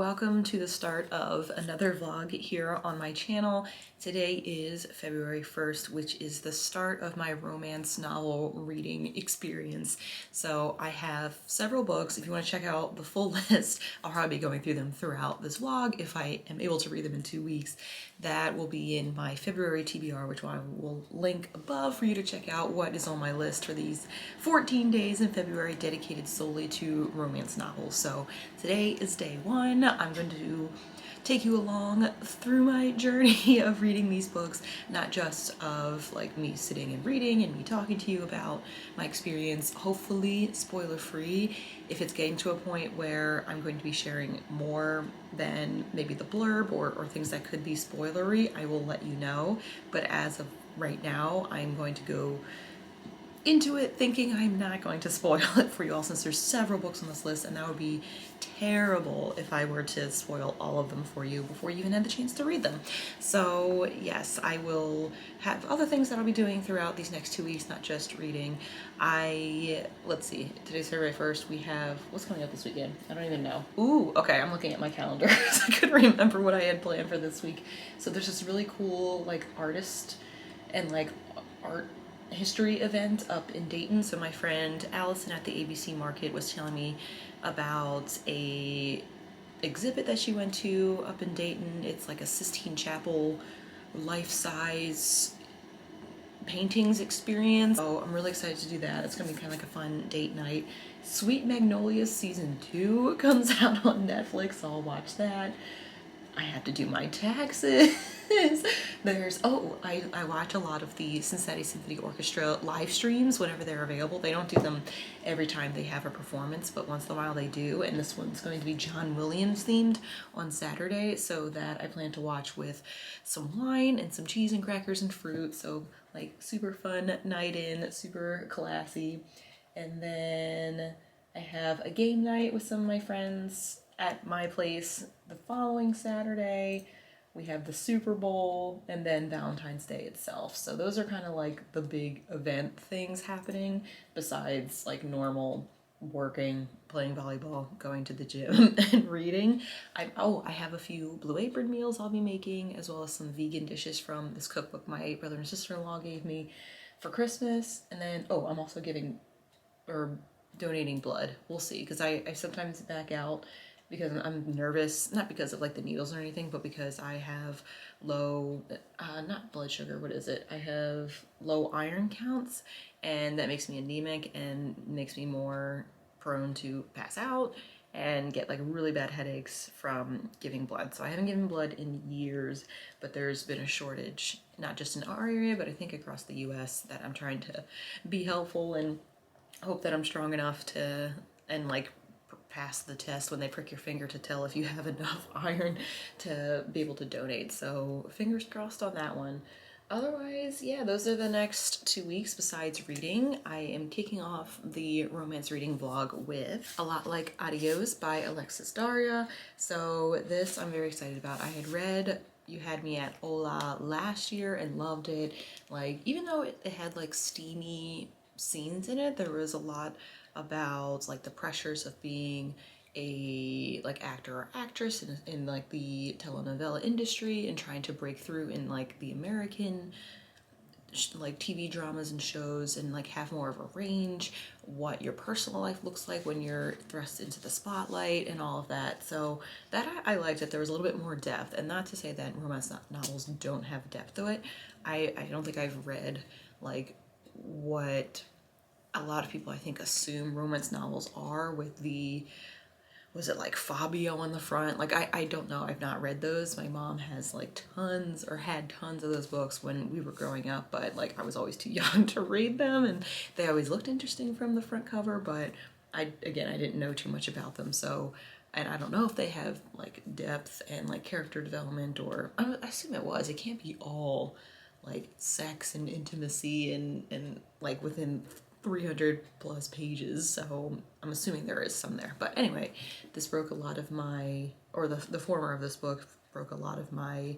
welcome to the start of another vlog here on my channel. Today is February 1st, which is the start of my romance novel reading experience. So I have several books. If you want to check out the full list, I'll probably be going through them throughout this vlog if I am able to read them in 2 weeks. That will be in my February TBR, which I will link above for you to check out what is on my list for these 14 days in February dedicated solely to romance novels. So today is day one. I'm going to take you along through my journey of reading these books, not just of like me sitting and reading and me talking to you about my experience, hopefully spoiler free. If it's getting to a point where I'm going to be sharing more than maybe the blurb or things that could be spoilery, I will let you know. But as of right now, I'm going to go into it thinking I'm not going to spoil it for you all, since there's several books on this list, and that would be terrible if I were to spoil all of them for you before you even had the chance to read them. So yes, I will have other things that I'll be doing throughout these next 2 weeks, not just reading. Let's see, today's February 1st, we have, what's coming up this weekend? I don't even know. Ooh, okay, I'm looking at my calendar because I couldn't remember what I had planned for this week. So there's this really cool like artist and like art history event up in Dayton. So my friend Allison at the ABC Market was telling me about a exhibit that she went to up in Dayton. It's like a Sistine Chapel life-size paintings experience. So I'm really excited to do that. It's gonna be kind of like a fun date night. Sweet Magnolias season 2 comes out on Netflix, so I'll watch that. I have to do my taxes. There's, I watch a lot of the Cincinnati Symphony Orchestra live streams whenever they're available. They don't do them every time they have a performance, but once in a while they do. And this one's going to be John Williams themed on Saturday, so that I plan to watch with some wine and some cheese and crackers and fruit. So like super fun night in, super classy. And then I have a game night with some of my friends at my place the following Saturday. We have the Super Bowl and then Valentine's Day itself. So those are kind of like the big event things happening besides like normal working, playing volleyball, going to the gym, and reading. I have a few Blue Apron meals I'll be making, as well as some vegan dishes from this cookbook my brother and sister-in-law gave me for Christmas. And then, I'm also giving or donating blood. We'll see, because I sometimes back out because I'm nervous, not because of like the needles or anything, but because I have low, not blood sugar, what is it? I have low iron counts, and that makes me anemic and makes me more prone to pass out and get like really bad headaches from giving blood. So I haven't given blood in years, but there's been a shortage, not just in our area, but I think across the US, that I'm trying to be helpful and hope that I'm strong enough to, and like pass the test when they prick your finger to tell if you have enough iron to be able to donate. So fingers crossed on that one. Otherwise, yeah, those are the next 2 weeks besides reading. I am kicking off the romance reading vlog with A Lot Like ADIÓS by Alexis Daria. So this I'm very excited about. I had read You Had Me at Hola last year and loved it. Like, even though it had like steamy scenes in it, there was a lot about like the pressures of being a like actor or actress in like the telenovela industry and trying to break through in like the American like TV dramas and shows and like have more of a range, what your personal life looks like when you're thrust into the spotlight and all of that. So that I liked that there was a little bit more depth, and not to say that romance novels don't have depth to it. I don't think I've read like what a lot of people I think assume romance novels are, with the, was it like Fabio on the front? Like I don't know, I've not read those. My mom has like tons, or had tons of those books when we were growing up, but like I was always too young to read them, and they always looked interesting from the front cover, but I didn't know too much about them. So, and I don't know if they have like depth and like character development, or I assume it can't be all like sex and intimacy and like within 300 plus pages, so I'm assuming there is some there. But anyway, this broke a lot of my, or the former of this book broke a lot of my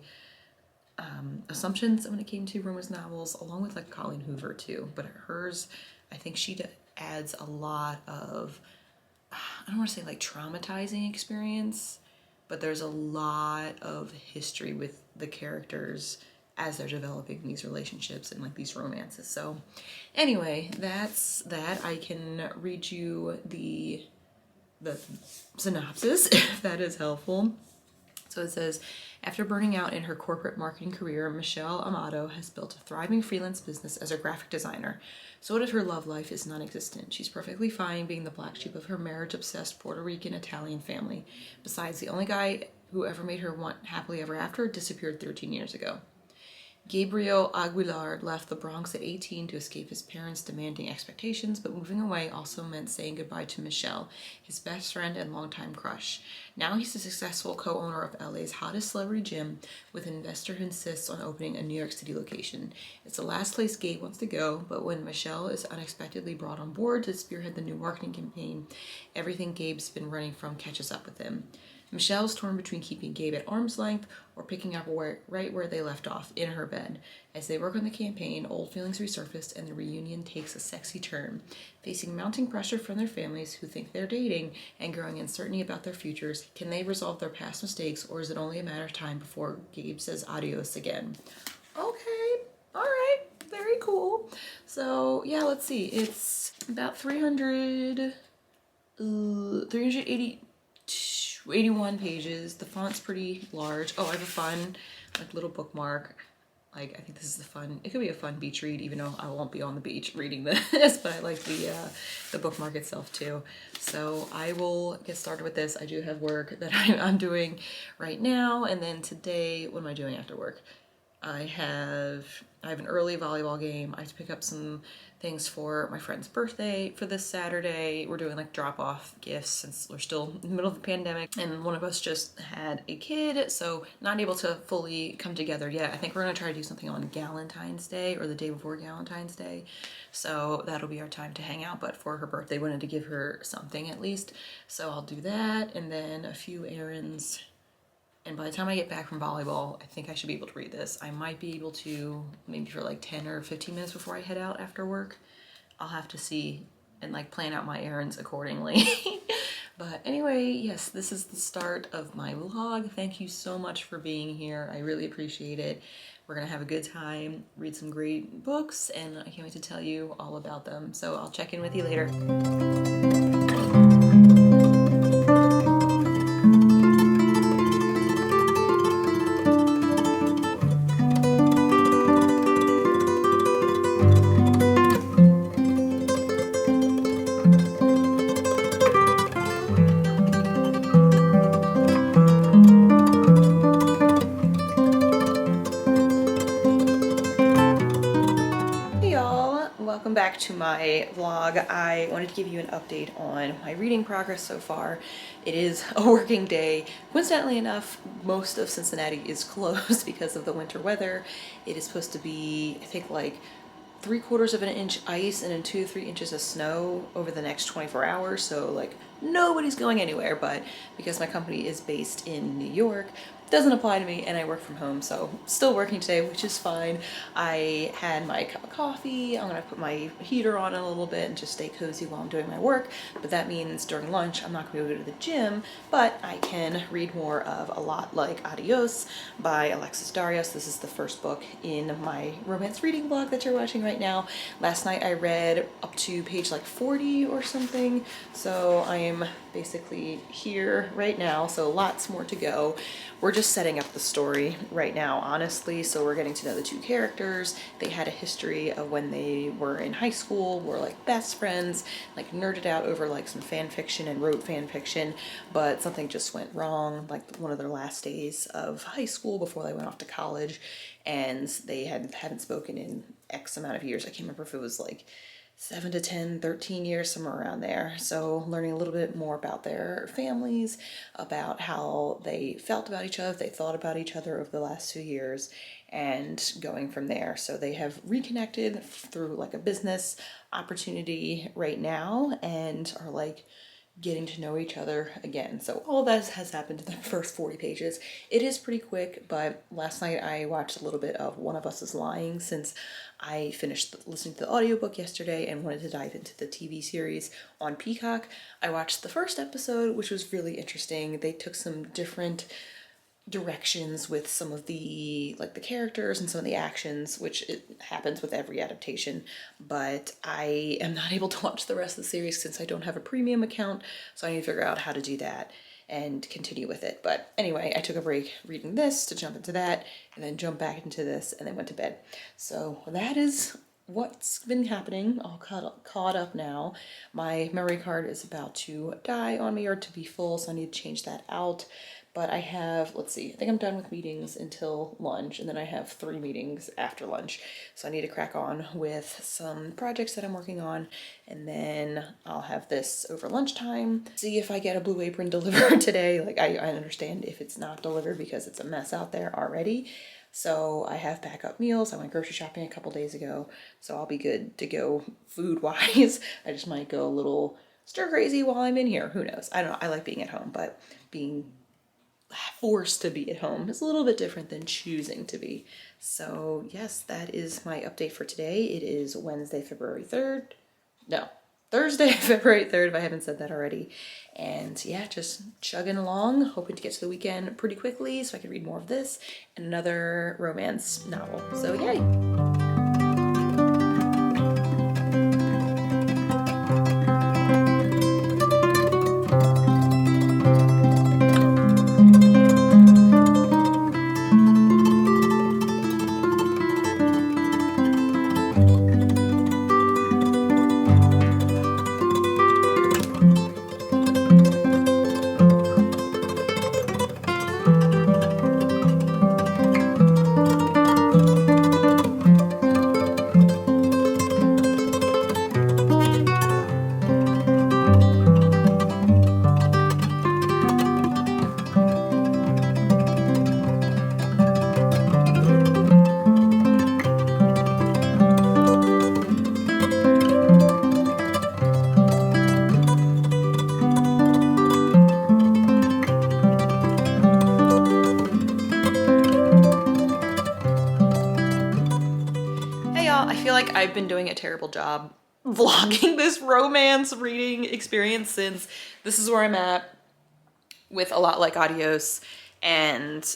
assumptions when it came to romance novels, along with like Colleen Hoover too. But hers, I think she adds a lot of, I don't want to say like traumatizing experience, but there's a lot of history with the characters as they're developing these relationships and like these romances. So anyway, that's that. I can read you the synopsis if that is helpful. So it says, after burning out in her corporate marketing career, Michelle Amato has built a thriving freelance business as a graphic designer. So what if her love life is non-existent? She's perfectly fine being the black sheep of her marriage-obsessed Puerto Rican-Italian family. Besides, the only guy who ever made her want happily ever after disappeared 13 years ago. Gabriel Aguilar left the Bronx at 18 to escape his parents' demanding expectations, but moving away also meant saying goodbye to Michelle, his best friend and longtime crush. Now he's a successful co-owner of LA's hottest celebrity gym with an investor who insists on opening a New York City location. It's the last place Gabe wants to go, but when Michelle is unexpectedly brought on board to spearhead the new marketing campaign, everything Gabe's been running from catches up with him. Michelle's torn between keeping Gabe at arm's length or picking up right where they left off, in her bed. As they work on the campaign, old feelings resurface and the reunion takes a sexy turn. Facing mounting pressure from their families who think they're dating and growing uncertainty about their futures, can they resolve their past mistakes, or is it only a matter of time before Gabe says adios again? Okay, all right, very cool. So yeah, let's see. It's about 381 pages. The font's pretty large. Oh, I have a fun like little bookmark. Like, I think this is it could be a fun beach read, even though I won't be on the beach reading this, but I like the bookmark itself too. So I will get started with this. I do have work that I'm doing right now, and then today, what am I doing after work? I have an early volleyball game. I have to pick up some things for my friend's birthday for this Saturday. We're doing like drop-off gifts since we're still in the middle of the pandemic, and one of us just had a kid, so not able to fully come together yet. I think we're gonna try to do something on Galentine's Day or the day before Galentine's Day, so that'll be our time to hang out. But for her birthday, we wanted to give her something at least, so I'll do that, and then a few errands. And by the time I get back from volleyball, I think I should be able to read this. I might be able to maybe for like 10 or 15 minutes before I head out after work. I'll have to see and like plan out my errands accordingly. But anyway, yes, this is the start of my vlog. Thank you so much for being here. I really appreciate it. We're gonna have a good time, read some great books, and I can't wait to tell you all about them. So I'll check in with you later. Welcome back to my vlog. I wanted to give you an update on my reading progress so far. It is a working day. Coincidentally enough, most of Cincinnati is closed because of the winter weather. It is supposed to be, I think, like 3/4 of an inch ice and then 2 to 3 inches of snow over the next 24 hours. So like nobody's going anywhere, but because my company is based in New York, doesn't apply to me, and I work from home, so still working today, which is fine. I had my cup of coffee. I'm gonna put my heater on a little bit and just stay cozy while I'm doing my work, but that means during lunch I'm not gonna go to the gym, but I can read more of A Lot Like ADIÓS by Alexis Daria. This is the first book in my romance reading blog that you're watching right now. Last night I read up to page like 40 or something, so I am basically here right now, so lots more to go. We're just setting up the story right now, honestly, so we're getting to know the two characters. They had a history of when they were in high school, were like best friends, like nerded out over like some fan fiction and wrote fan fiction, but something just went wrong, like one of their last days of high school before they went off to college, and they haven't spoken in X amount of years. I can't remember if it was like 7 to 10, 13 years, somewhere around there. So learning a little bit more about their families, about how they felt about each other, they thought about each other over the last 2 years, and going from there. So they have reconnected through like a business opportunity right now, and are like getting to know each other again. So all of that has happened in the first 40 pages. It is pretty quick, but last night I watched a little bit of One of Us is Lying since I finished listening to the audiobook yesterday and wanted to dive into the TV series on Peacock. I watched the first episode, which was really interesting. They took some different directions with some of the the characters and some of the actions, which it happens with every adaptation, but I am not able to watch the rest of the series since I don't have a premium account, so I need to figure out how to do that and continue with it. But anyway, I took a break reading this to jump into that and then jump back into this and then went to bed. So that is what's been happening. All caught up now. My memory card is about to die on me or to be full, so I need to change that out. But I have, let's see, I think I'm done with meetings until lunch, and then I have 3 meetings after lunch. So I need to crack on with some projects that I'm working on, and then I'll have this over lunchtime. See if I get a Blue Apron delivered today. Like, I understand if it's not delivered because it's a mess out there already. So I have backup meals. I went grocery shopping a couple days ago, so I'll be good to go food-wise. I just might go a little stir crazy while I'm in here. Who knows? I don't know. I like being at home, but being forced to be at home is a little bit different than choosing to be. So yes, that is my update for today. It is Wednesday, February 3rd. No, Thursday, February 3rd, if I haven't said that already. And yeah, just chugging along, hoping to get to the weekend pretty quickly so I can read more of this and another romance novel. So yay. I've been doing a terrible job vlogging this romance reading experience since this is where I'm at with a lot like ADIÓS, and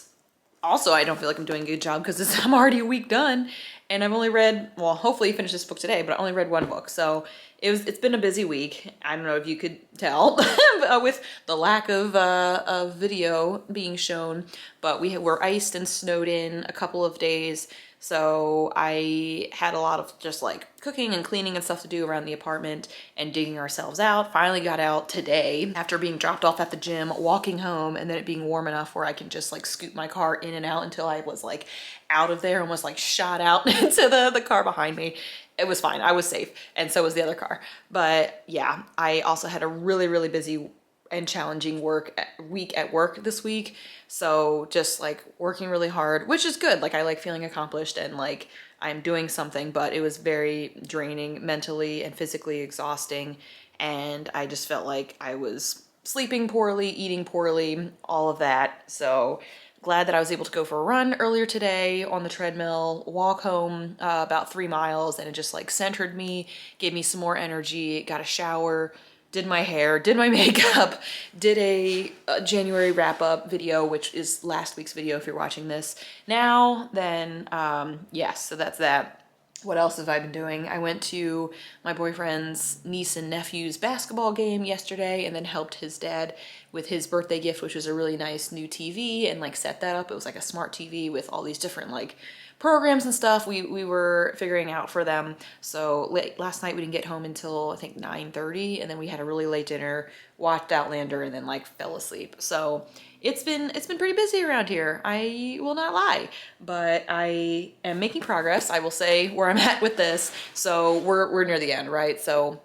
also I don't feel like I'm doing a good job because I'm already a week done and I've only read, well, hopefully finish this book today, but I only read 1 book. So it's been a busy week. I don't know if you could tell with the lack of video being shown, but we were iced and snowed in a couple of days. So I had a lot of just like cooking and cleaning and stuff to do around the apartment and digging ourselves out. Finally got out today after being dropped off at the gym, walking home, and then it being warm enough where I can just like scoot my car in and out until I was like out of there and was like shot out into the car behind me. It was fine. I was safe. And so was the other car. But yeah, I also had a really, really busy and challenging week at work this week. So just like working really hard, which is good. Like I like feeling accomplished and like I'm doing something, but it was very draining, mentally and physically exhausting. And I just felt like I was sleeping poorly, eating poorly, all of that. So glad that I was able to go for a run earlier today on the treadmill, walk home about 3 miles, and it just like centered me, gave me some more energy, got a shower, did my hair, did my makeup, did a January wrap-up video, which is last week's video if you're watching this now. Then yes, so that's that. What else have I been doing? I went to my boyfriend's niece and nephew's basketball game yesterday and then helped his dad with his birthday gift, which was a really nice new TV, and like set that up. It was like a smart TV with all these different like programs and stuff we were figuring out for them. So last night we didn't get home until I think 9:30, and then we had a really late dinner, watched Outlander, and then like fell asleep. So it's been pretty busy around here. I will not lie, but I am making progress. I will say where I'm at with this. So we're near the end, right? So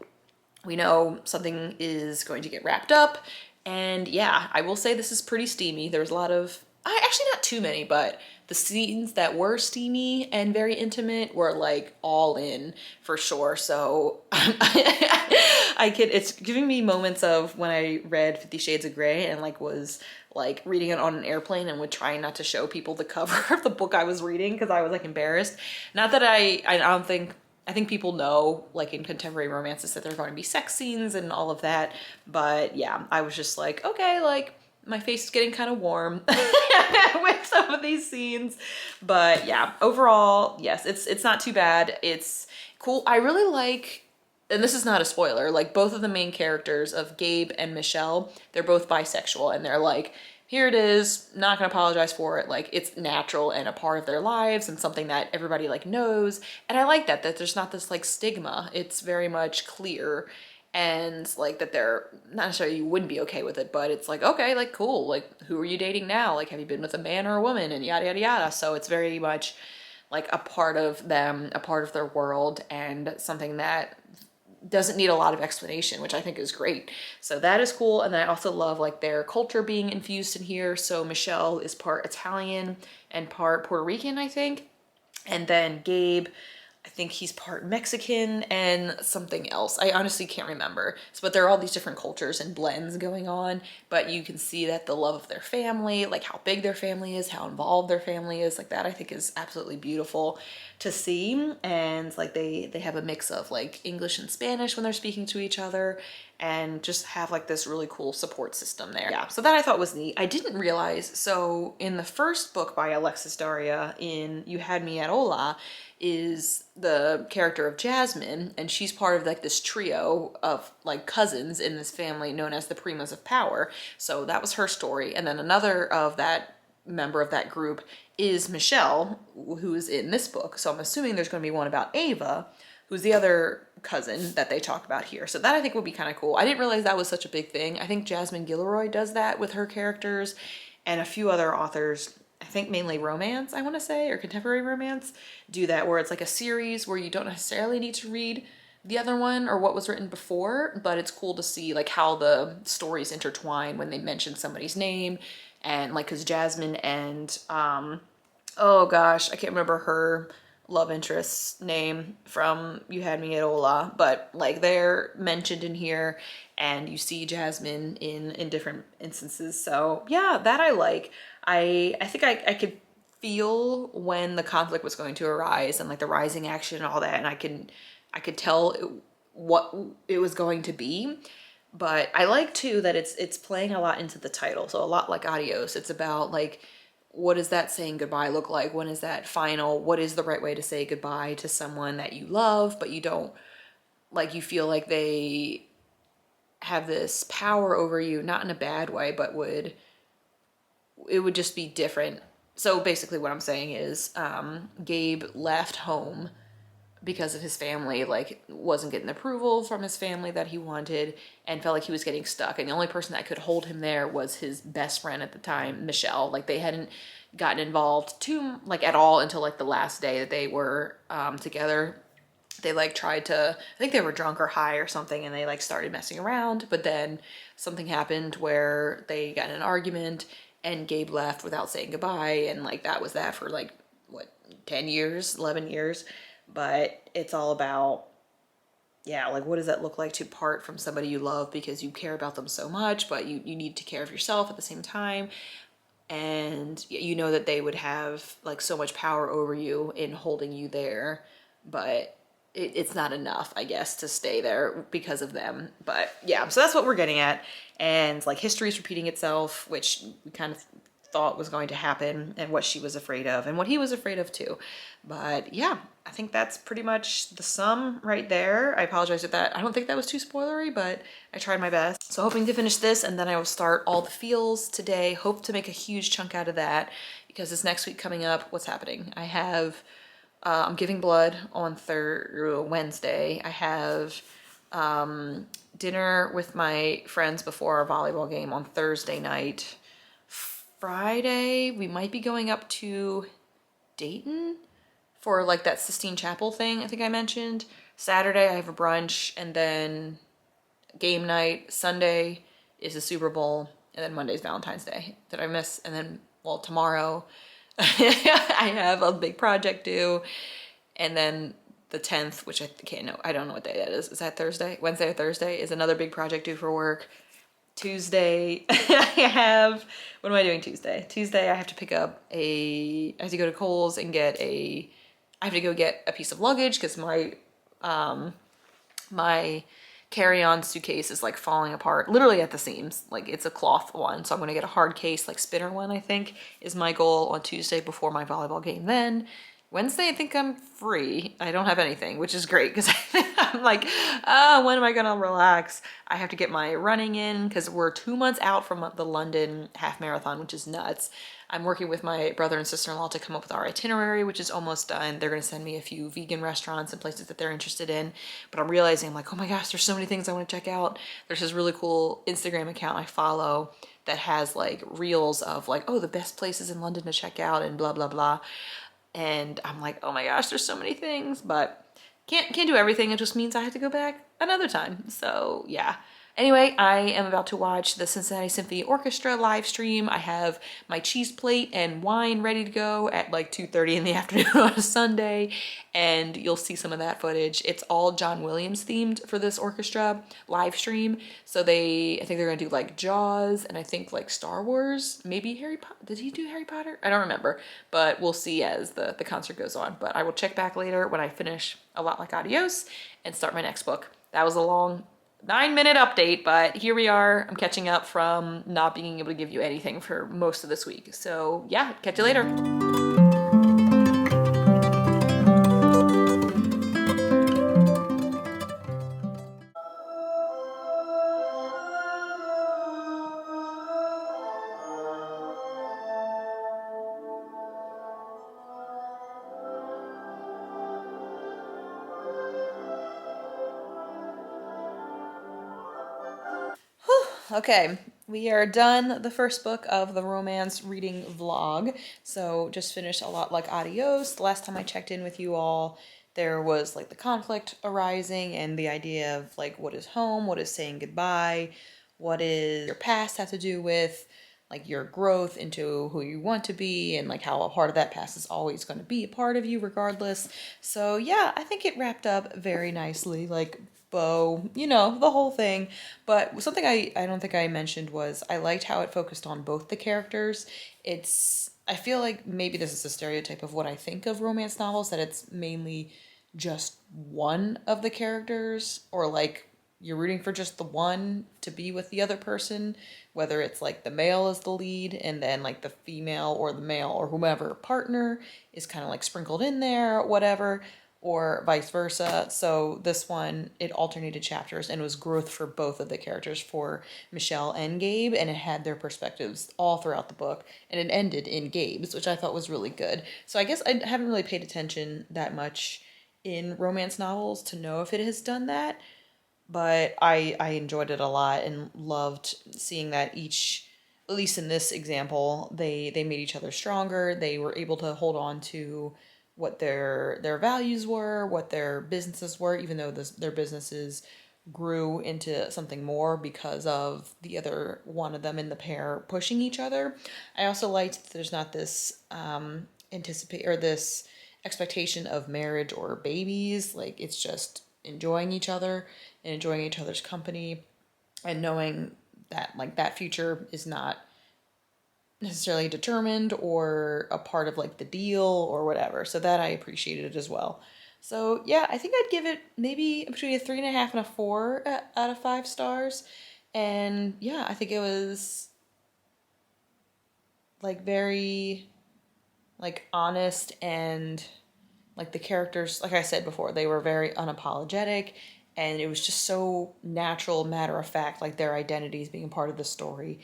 we know something is going to get wrapped up, and yeah, I will say this is pretty steamy. There's a lot of actually not too many, but the scenes that were steamy and very intimate were like all in for sure. So it's giving me moments of when I read 50 Shades of Grey and like was like reading it on an airplane and would try not to show people the cover of the book I was reading because I was like embarrassed. Not that I don't think, I think people know like in contemporary romances that there are going to be sex scenes and all of that. But yeah, I was just like, okay, like my face is getting kind of warm with some of these scenes. But yeah, overall, yes, it's not too bad. It's cool. I really like, and this is not a spoiler, like both of the main characters of Gabe and Michelle, they're both bisexual and they're like, here it is, not gonna apologize for it. Like it's natural and a part of their lives and something that everybody like knows. And I like that there's not this like stigma. It's very much clear and like that they're not necessarily you wouldn't be okay with it, but it's like, okay, like cool, like who are you dating now? Like have you been with a man or a woman and yada yada yada. So it's very much like a part of them, a part of their world, and something that doesn't need a lot of explanation, which I think is great. So that is cool. And then I also love like their culture being infused in here. So Michelle is part Italian and part Puerto Rican, I think. And then Gabe, I think he's part Mexican and something else. I honestly can't remember. So, but there are all these different cultures and blends going on, but you can see that the love of their family, like how big their family is, how involved their family is, like that I think is absolutely beautiful to see. And like they have a mix of like English and Spanish when they're speaking to each other and just have like this really cool support system there. Yeah, so that I thought was neat. I didn't realize, so in the first book by Alexis Daria in You Had Me at Hola, is the character of Jasmine, and she's part of like this trio of like cousins in this family known as the Primas of Power. So that was her story. And then another of that member of that group is Michelle, who is in this book. So I'm assuming there's going to be one about Ava, who's the other cousin that they talk about here. So that I think would be kind of cool. I didn't realize that was such a big thing. I think Jasmine Guillory does that with her characters, and a few other authors, I think mainly romance, I want to say, or contemporary romance, do that where it's like a series where you don't necessarily need to read the other one or what was written before, but it's cool to see like how the stories intertwine when they mention somebody's name. And like, cause Jasmine and, oh gosh, I can't remember her love interest's name from You Had Me at Hola, but like they're mentioned in here and you see Jasmine in different instances. So yeah, that I like. I think I could feel when the conflict was going to arise and like the rising action and all that, and I could tell what it was going to be. But I like too that it's playing a lot into the title. So a lot like ADIÓS, it's about like, what does that saying goodbye look like? When is that final? What is the right way to say goodbye to someone that you love, but you don't, like, you feel like they have this power over you, not in a bad way, but it would just be different. So basically what I'm saying is Gabe left home because of his family, like wasn't getting approval from his family that he wanted and felt like he was getting stuck. And the only person that could hold him there was his best friend at the time, Michelle. Like they hadn't gotten involved too like at all until like the last day that they were together. They like tried to, I think they were drunk or high or something, and they like started messing around, but then something happened where they got in an argument and Gabe left without saying goodbye. And like that was that for like what, 10 years, 11 years. But it's all about, yeah, like what does that look like to part from somebody you love because you care about them so much, but you need to care of yourself at the same time. And you know that they would have like so much power over you in holding you there, but it's not enough, I guess, to stay there because of them. But yeah, so that's what we're getting at. And like history is repeating itself, which we kind of thought was going to happen, and what she was afraid of and what he was afraid of too. But yeah, I think that's pretty much the sum right there. I apologize if that, I don't think that was too spoilery, but I tried my best. So hoping to finish this, and then I will start All the Feels today. Hope to make a huge chunk out of that, because this next week coming up, what's happening? I have, I'm giving blood on Wednesday. I have dinner with my friends before our volleyball game on Thursday night. Friday, we might be going up to Dayton for like that Sistine Chapel thing I think I mentioned. Saturday, I have a brunch, and then game night. Sunday is the Super Bowl, and then Monday's Valentine's Day. Did I miss? And then well, tomorrow I have a big project due, and then the 10th, which I don't know what day that is. Is that Thursday? Wednesday or Thursday is another big project due for work. Tuesday, what am I doing Tuesday? Tuesday, I have to pick up I have to go to Kohl's and I have to go get a piece of luggage because my carry-on suitcase is like falling apart, literally at the seams. Like it's a cloth one, so I'm gonna get a hard case, like spinner one, I think, is my goal on Tuesday before my volleyball game. Then Wednesday, I think I'm free. I don't have anything, which is great because I'm like, when am I gonna relax? I have to get my running in because we're 2 months out from the London half marathon, which is nuts. I'm working with my brother and sister-in-law to come up with our itinerary, which is almost done. They're gonna send me a few vegan restaurants and places that they're interested in. But I'm realizing, I'm like, oh my gosh, there's so many things I wanna check out. There's this really cool Instagram account I follow that has like reels of like, oh, the best places in London to check out and blah, blah, blah. And I'm like, oh my gosh, there's so many things, but can't do everything. It just means I have to go back another time. So yeah. Anyway, I am about to watch the Cincinnati Symphony Orchestra live stream. I have my cheese plate and wine ready to go at like 2:30 in the afternoon on a Sunday, and you'll see some of that footage. It's all John Williams themed for this orchestra live stream. So I think they're gonna do like Jaws and I think like Star Wars, maybe Harry Potter. Did he do Harry Potter? I don't remember, but we'll see as the concert goes on. But I will check back later when I finish A Lot Like ADIÓS and start my next book. That was a long 9-minute update, but here we are. I'm catching up from not being able to give you anything for most of this week. So yeah, catch you later. Okay, we are done the first book of the romance reading vlog. So just finished A Lot Like ADIÓS. The last time I checked in with you all, there was like the conflict arising and the idea of like what is home, what is saying goodbye, what does your past have to do with like your growth into who you want to be, and like how a part of that past is always going to be a part of you regardless. So yeah, I think it wrapped up very nicely, like bow, the whole thing. But something I don't think I mentioned was I liked how it focused on both the characters. I feel like maybe this is a stereotype of what I think of romance novels, that it's mainly just one of the characters, or like you're rooting for just the one to be with the other person, whether it's like the male is the lead and then like the female or the male or whomever partner is kind of like sprinkled in there, whatever, or vice versa. So this one, it alternated chapters and was growth for both of the characters, for Michelle and Gabe, and it had their perspectives all throughout the book, and it ended in Gabe's, which I thought was really good. So I guess I haven't really paid attention that much in romance novels to know if it has done that, but I enjoyed it a lot and loved seeing that each, at least in this example, they made each other stronger. They were able to hold on to what their values were, what their businesses were, even though their businesses grew into something more because of the other one of them in the pair pushing each other. I also liked that there's not this this expectation of marriage or babies. Like it's just enjoying each other and enjoying each other's company, and knowing that like that future is not necessarily determined or a part of like the deal or whatever. So that I appreciated as well. So yeah, I think I'd give it maybe between a 3.5 and a 4 out of 5 stars. And yeah, I think it was like very like honest, and like the characters, like I said before, they were very unapologetic, and it was just so natural, matter of fact, like their identities being part of the story.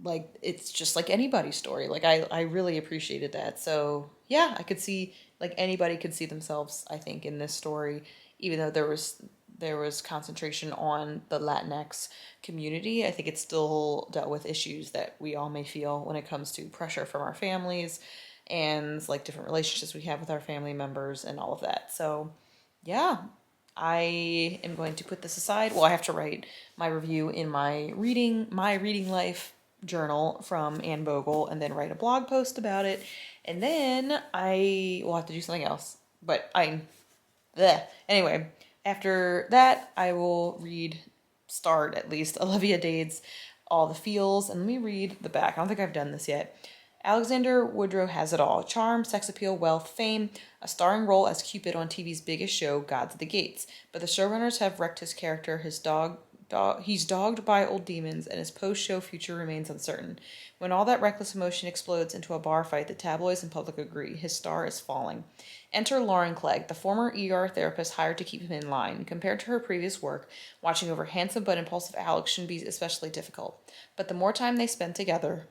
Like it's just like anybody's story. Like I really appreciated that. So yeah, I could see like anybody could see themselves, I think, in this story, even though there was concentration on the Latinx community. I think it still dealt with issues that we all may feel when it comes to pressure from our families and like different relationships we have with our family members and all of that. So yeah, I am going to put this aside. Well, I have to write my review in my reading life journal from Anne Bogle and then write a blog post about it. And then I will have to do something else. But anyway, after that, I will start at least, Olivia Dade's All the Feels. And let me read the back. I don't think I've done this yet. Alexander Woodrow has it all: charm, sex appeal, wealth, fame, a starring role as Cupid on TV's biggest show, Gods of the Gates. But the showrunners have wrecked his character. He's dogged by old demons, and his post-show future remains uncertain. When all that reckless emotion explodes into a bar fight, the tabloids and public agree his star is falling. Enter Lauren Clegg, the former ER therapist hired to keep him in line. Compared to her previous work, watching over handsome but impulsive Alex shouldn't be especially difficult. But the more time they spend together,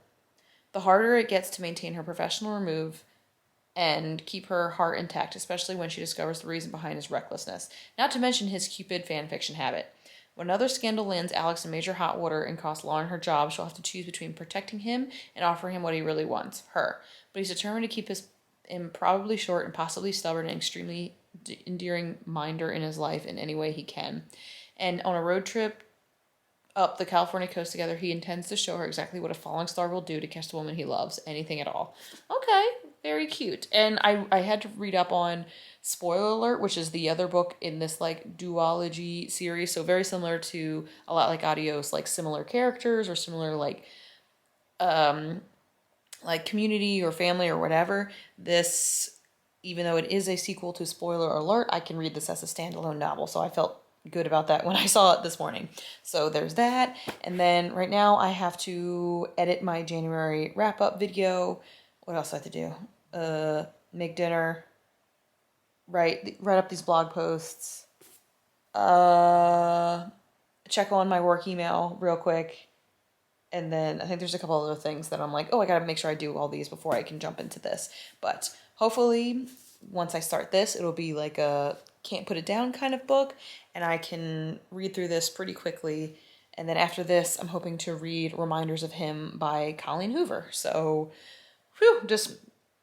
the harder it gets to maintain her professional remove and keep her heart intact, especially when she discovers the reason behind his recklessness. Not to mention his Cupid fanfiction habit. When another scandal lands Alex in major hot water and costs Lauren her job, she'll have to choose between protecting him and offering him what he really wants, her. But he's determined to keep his improbably short and possibly stubborn and extremely endearing minder in his life in any way he can. And on a road trip up the California coast together, he intends to show her exactly what a falling star will do to catch the woman he loves. Anything at all. Okay, very cute. And I had to read up on Spoiler Alert, which is the other book in this like duology series. So very similar to a lot like ADIÓS, like similar characters or similar like community or family or whatever. This, even though it is a sequel to Spoiler Alert, I can read this as a standalone novel. So I felt good about that when I saw it this morning. So there's that. And then right now I have to edit my January wrap-up video. What else do I have to do? Make dinner. Write up these blog posts. Check on my work email real quick. And then I think there's a couple other things that I'm like, oh, I gotta make sure I do all these before I can jump into this. But hopefully once I start this, it'll be like a can't put it down kind of book, and I can read through this pretty quickly. And then after this, I'm hoping to read Reminders of Him by Colleen Hoover. So, just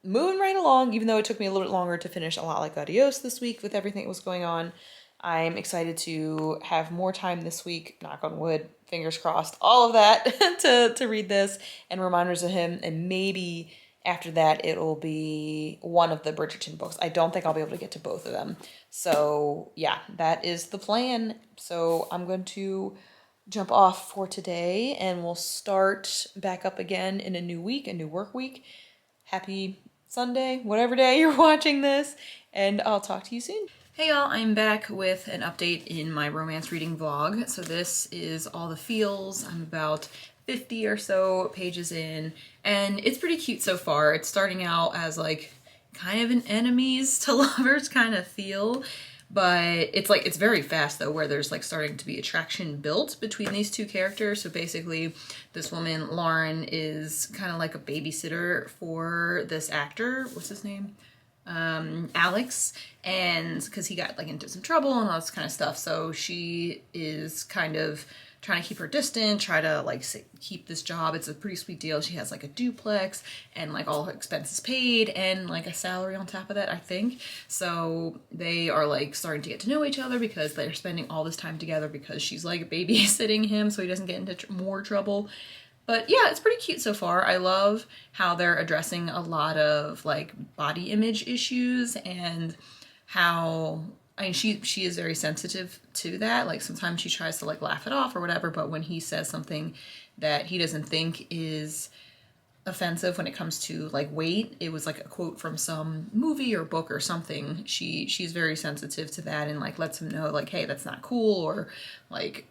moving right along, even though it took me a little bit longer to finish a lot like ADIÓS this week with everything that was going on. I'm excited to have more time this week, knock on wood, fingers crossed, all of that to read this and Reminders of Him, and maybe after that, it'll be one of the Bridgerton books. I don't think I'll be able to get to both of them. So yeah, that is the plan. So I'm going to jump off for today and we'll start back up again in a new week, a new work week. Happy Sunday, whatever day you're watching this, and I'll talk to you soon. Hey y'all, I'm back with an update in my romance reading vlog. So this is All the Feels. I'm about 50 or so pages in, and it's pretty cute so far. It's starting out as like kind of an enemies to lovers kind of feel, but it's very fast though, where there's like starting to be attraction built between these two characters. So basically this woman, Lauren, is kind of like a babysitter for this actor. What's his name? Alex, and because he got like into some trouble and all this kind of stuff. So she is kind of trying to keep her distant, try to like keep this job. It's a pretty sweet deal. She has like a duplex and like all her expenses paid and like a salary on top of that, I think. So they are like starting to get to know each other because they're spending all this time together because she's like babysitting him so he doesn't get into more trouble. But yeah, it's pretty cute so far. I love how they're addressing a lot of like body image issues and how, I mean, she is very sensitive to that. Like sometimes she tries to like laugh it off or whatever, but when he says something that he doesn't think is offensive when it comes to like weight, it was like a quote from some movie or book or something, she's very sensitive to that and like lets him know like, hey, that's not cool, or like,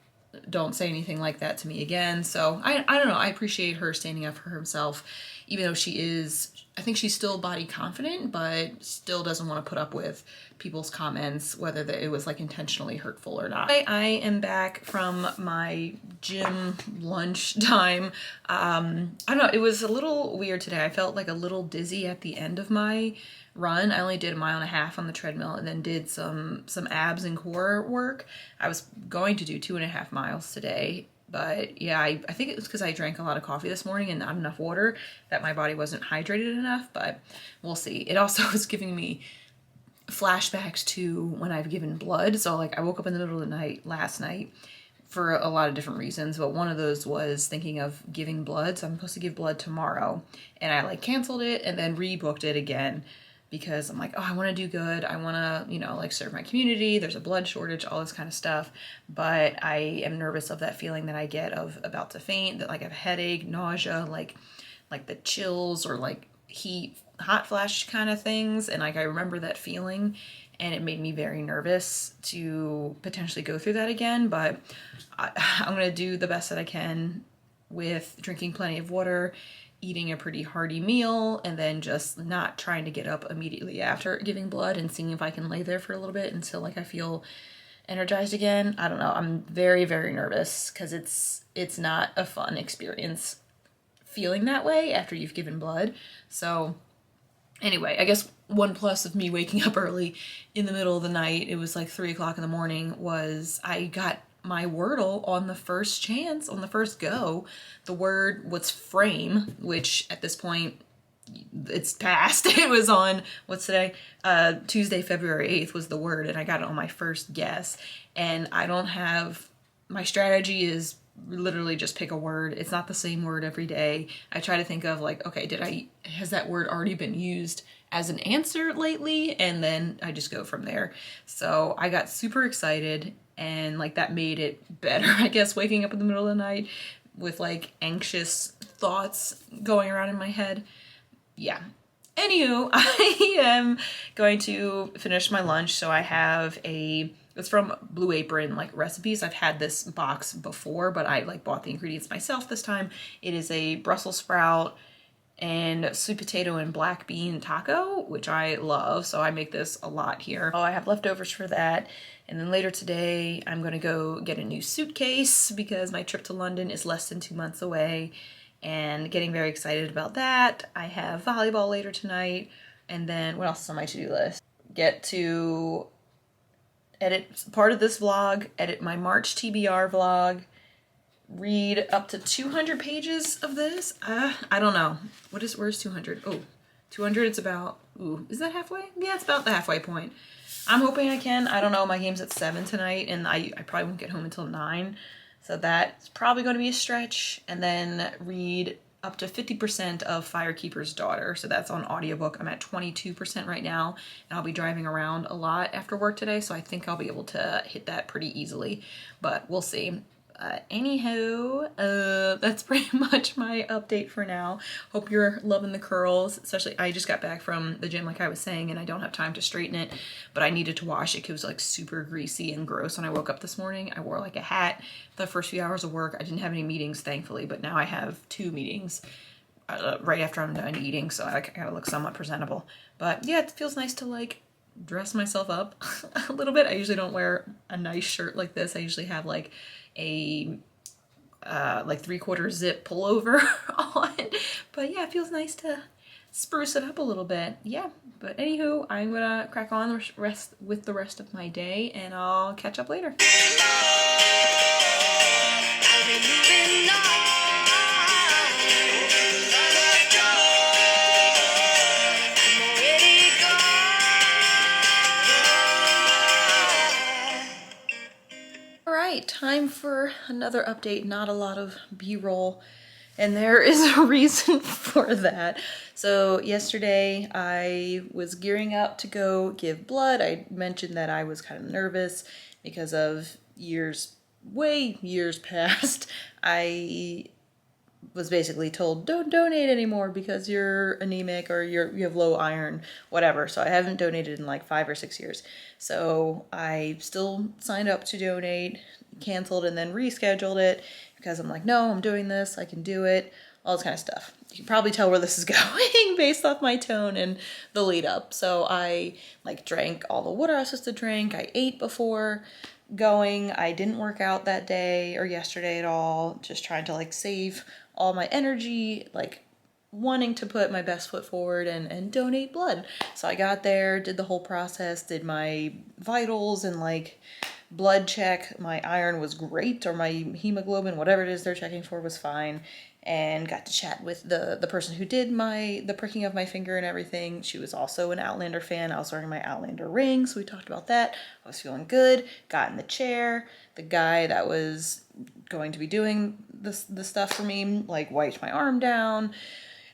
don't say anything like that to me again. So I don't know, I appreciate her standing up for herself, even though she is, I think she's still body confident, but still doesn't want to put up with people's comments, whether it was like intentionally hurtful or not. I am back from my gym lunch time. I don't know, it was a little weird today. I felt like a little dizzy at the end of my run. I only did 1.5 miles on the treadmill and then did some abs and core work. I was going to do 2.5 miles today, but yeah, I think it was because I drank a lot of coffee this morning and not enough water, that my body wasn't hydrated enough, but we'll see. It also was giving me flashbacks to when I've given blood. So like I woke up in the middle of the night last night for a lot of different reasons, but one of those was thinking of giving blood. So I'm supposed to give blood tomorrow, and I like canceled it and then rebooked it again because I'm like, oh, I want to do good. I want to, you know, like serve my community. There's a blood shortage, all this kind of stuff. But I am nervous of that feeling that I get of about to faint, that like I have a headache, nausea, like the chills or like hot flash kind of things. And like, I remember that feeling, and it made me very nervous to potentially go through that again. But I'm going to do the best that I can with drinking plenty of water, eating a pretty hearty meal, and then just not trying to get up immediately after giving blood and seeing if I can lay there for a little bit until like I feel energized again. I don't know. I'm very, very nervous because it's not a fun experience feeling that way after you've given blood. So anyway, I guess one plus of me waking up early in the middle of the night, it was like 3 o'clock in the morning, was I got my Wordle on the first chance, on the first go. The word was frame, which at this point, it's past. It was on, what's today? Tuesday, February 8th was the word, and I got it on my first guess. And I don't have, my strategy is literally just pick a word. It's not the same word every day. I try to think of like, okay, has that word already been used as an answer lately? And then I just go from there. So I got super excited, and like that made it better, I guess, waking up in the middle of the night with like anxious thoughts going around in my head. Yeah. Anywho, I am going to finish my lunch. So I have it's from Blue Apron, like recipes. I've had this box before, but I like bought the ingredients myself this time. It is a Brussels sprout and sweet potato and black bean taco, which I love. So I make this a lot here. Oh, I have leftovers for that. And then later today, I'm gonna go get a new suitcase because my trip to London is less than 2 months away, and getting very excited about that. I have volleyball later tonight. And then what else is on my to-do list? Get to edit part of this vlog, edit my March TBR vlog, read up to 200 pages of this. I don't know. Where's 200? Oh, 200, it's about, is that halfway? Yeah, it's about the halfway point. I'm hoping I can. I don't know. My game's at 7 tonight, and I probably won't get home until 9. So that's probably going to be a stretch. And then read up to 50% of Firekeeper's Daughter. So that's on audiobook. I'm at 22% right now, and I'll be driving around a lot after work today. So I think I'll be able to hit that pretty easily, but we'll see. Anyhow, that's pretty much my update for now. Hope you're loving the curls, especially I just got back from the gym, like I was saying, and I don't have time to straighten it, but I needed to wash it because it was like super greasy and gross when I woke up this morning. I wore like a hat the first few hours of work. I didn't have any meetings, thankfully, but now I have 2 meetings right after I'm done eating, so I gotta look somewhat presentable. But yeah, it feels nice to like dress myself up a little bit. I usually don't wear a nice shirt like this. I usually have like a like 3/4 zip pullover on, but yeah, it feels nice to spruce it up a little bit. Yeah, but anywho, I'm gonna crack on rest with the rest of my day, and I'll catch up later. Time for another update. Not a lot of B-roll, and there is a reason for that. So yesterday I was gearing up to go give blood. I mentioned that I was kind of nervous because of years past. I was basically told, don't donate anymore because you're anemic or you have low iron, whatever. So I haven't donated in like 5 or 6 years. So I still signed up to donate, canceled, and then rescheduled it because I'm like, no, I'm doing this, I can do it, all this kind of stuff. You can probably tell where this is going based off my tone and the lead up. So I like drank all the water I was supposed to drink. I ate before going. I didn't work out that day or yesterday at all, just trying to like save all my energy, like wanting to put my best foot forward and donate blood. So I got there, did the whole process, did my vitals and like blood check. My iron was great, or my hemoglobin, whatever it is they're checking for, was fine. And got to chat with the person who did the pricking of my finger and everything. She was also an Outlander fan. I was wearing my Outlander ring, so we talked about that. I was feeling good. Got in the chair. the guy that was going to be doing the stuff for me, like, wiped my arm down,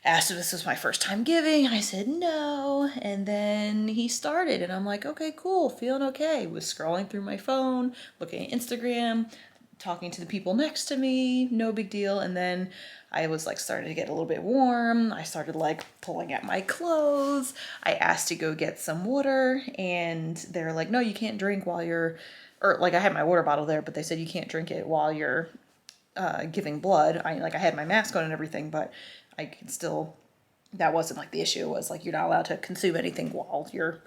asked if this was my first time giving. I said no, and then he started, and I'm like, okay, cool, feeling okay. Was scrolling through my phone, looking at Instagram, talking to the people next to me, no big deal. And then I was like starting to get a little bit warm. I started like pulling at my clothes. I asked to go get some water, and they're like, no, you can't drink while you're, or like I had my water bottle there, but they said you can't drink it while you're giving blood. I had my mask on and everything, but I could still, that wasn't like the issue. It was like, you're not allowed to consume anything while you're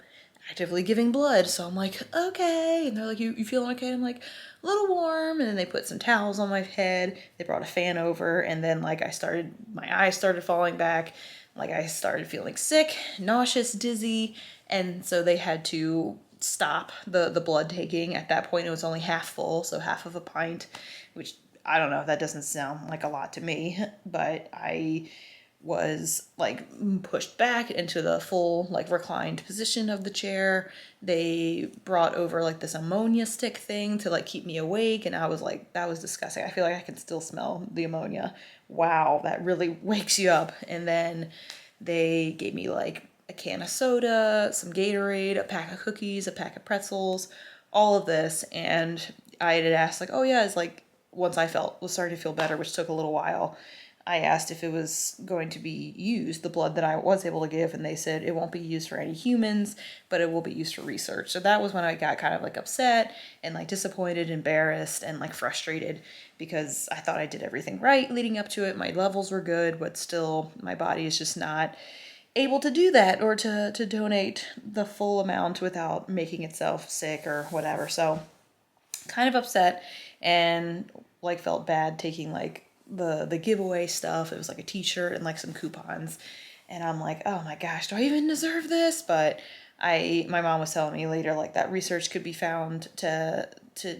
actively giving blood. So I'm like, okay. And they're like, you feeling okay? I'm like, a little warm. And then they put some towels on my head. They brought a fan over, and then like my eyes started falling back. Like I started feeling sick, nauseous, dizzy. And so they had to stop the blood taking. At that point, it was only half full. So half of a pint, which I don't know, that doesn't sound like a lot to me, but I was like pushed back into the full like reclined position of the chair. They brought over like this ammonia stick thing to like keep me awake, and I was like, that was disgusting. I feel like I can still smell the ammonia. Wow, that really wakes you up. And then they gave me like a can of soda, some Gatorade, a pack of cookies, a pack of pretzels, all of this. And I had asked like, oh yeah, it's like, once I was starting to feel better, which took a little while, I asked if it was going to be used, the blood that I was able to give, and they said it won't be used for any humans, but it will be used for research. So that was when I got kind of like upset and like disappointed, embarrassed, and like frustrated, because I thought I did everything right leading up to it. My levels were good, but still my body is just not able to do that, or to donate the full amount without making itself sick or whatever. So kind of upset, and like felt bad taking like the giveaway stuff. It was like a t-shirt and like some coupons, and I'm like, oh my gosh, do I even deserve this? But my mom was telling me later like that research could be found to